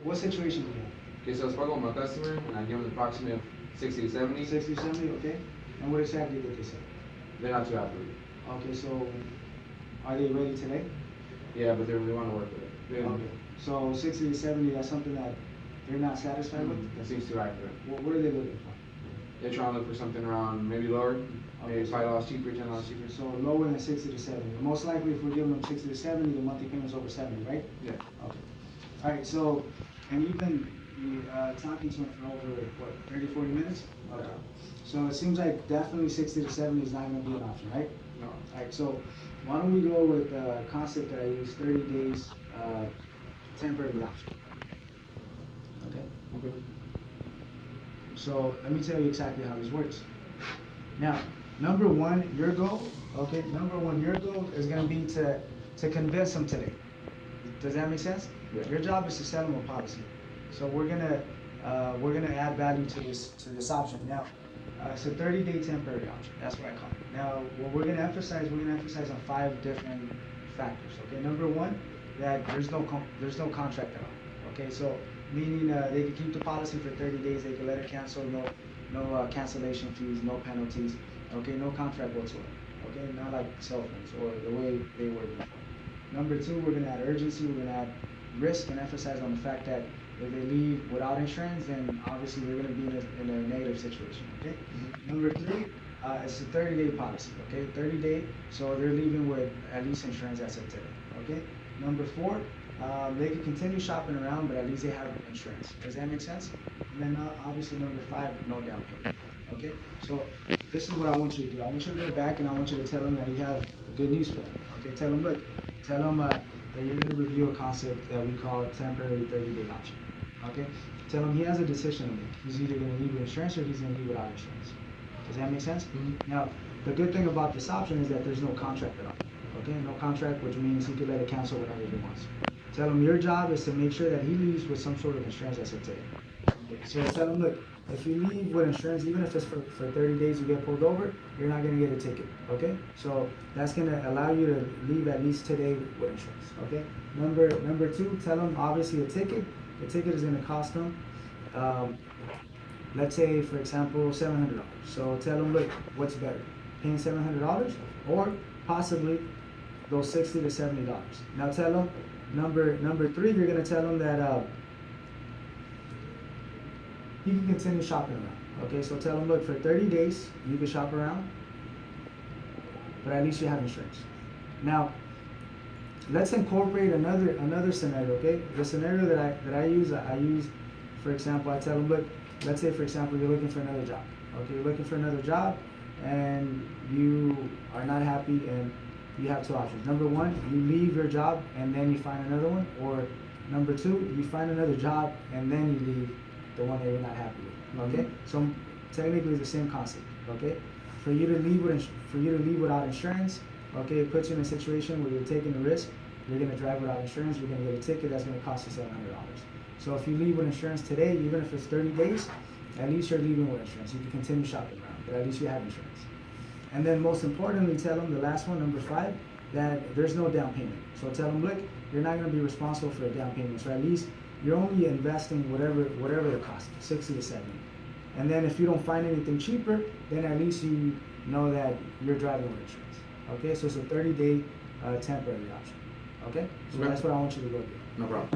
What situation do you have? Okay, so I spoke with my customer and I gave him the approximate of 60 to 70. 60, 70, okay. And what exactly did they say? They're not too happy with it. Okay, so are they ready today? Yeah, but they want to work with it. Okay. So 60 to 70, that's something that they're not satisfied with? That seems too high for them. What are they looking for? They're trying to look for something around maybe lower, maybe $5 cheaper, $10 cheaper. So lower than 60 to 70. Most likely, if we're giving them 60 to 70, the monthly payment's over 70, right? Yeah. Okay. All right. So, and you've been talking to him for over what, 30, 40 minutes? Okay. So it seems like definitely 60 to 70 is not going to be an option, right? No. All right. So why don't we go with the concept that I use, 30 days temporary option? Okay. Okay. So let me tell you exactly how this works. Now, number one, your goal, okay, is gonna be to convince them today. Does that make sense? Yeah. Your job is to sell them a policy. So we're gonna add value to this option. Now, it's a 30-day temporary option. That's what I call it. Now, what we're gonna emphasize on 5 different factors. Okay, number one, that there's no contract at all. Okay, so meaning they can keep the policy for 30 days. They can let it cancel. No cancellation fees, no penalties. Okay, no contract whatsoever. Okay, not like cell phones or the way they were before. Number two, we're gonna add urgency. We're gonna add risk and emphasize on the fact that if they leave without insurance, then obviously they're gonna be in a negative situation. Okay. Mm-hmm. Number three, it's a 30-day policy. Okay, 30-day. So they're leaving with at least insurance as of today. Okay. Number four, they can continue shopping around, but at least they have insurance. Does that make sense? And then obviously number 5, no down payment. Okay? So this is what I want you to do. I want you to go back and I want you to tell them that you have good news for them. Okay? Tell them that you're going to review a concept that we call temporary 30-day option. Okay? Tell him he has a decision to make. He's either going to leave with insurance or he's going to leave without insurance. Does that make sense? Mm-hmm. Now, the good thing about this option is that there's no contract at all. Okay? No contract, which means he could let it cancel whenever he wants. Tell him your job is to make sure that he leaves with some sort of insurance that's up to him. Okay. So tell him, look, if you leave with insurance, even if it's for 30 days you get pulled over, you're not going to get a ticket. Okay? So that's going to allow you to leave at least today with insurance. Okay? Number 2, tell him obviously a ticket. The ticket is going to cost him, let's say, for example, $700. So tell him, look, what's better? Paying $700 or possibly those $60 to $70. Now tell him, Number 3, you're gonna tell him that he can continue shopping around. Okay, so tell him, look, for 30 days you can shop around, but at least you have insurance. Now, let's incorporate another scenario. Okay, the scenario that I use, for example, I tell him, look, let's say for example you're looking for another job. Okay, you're looking for another job, and you are not happy and you have 2 options. Number 1, you leave your job and then you find another one, or number 2, you find another job and then you leave the one that you're not happy with. Okay, so technically it's the same concept. Okay, for you to leave without insurance, okay, it puts you in a situation where you're taking the risk. You're gonna drive without insurance. You're gonna get a ticket that's gonna cost you $700. So if you leave with insurance today, even if it's 30 days, at least you're leaving with insurance. You can continue shopping around, but at least you have insurance. And then most importantly, tell them, the last one, number 5, that there's no down payment. So tell them, look, you're not going to be responsible for a down payment. So at least you're only investing whatever it costs, 60 to 70. And then if you don't find anything cheaper, then at least you know that you're driving with insurance. Okay, so it's a 30-day temporary option. Okay, so that's what I want you to go do. No problem.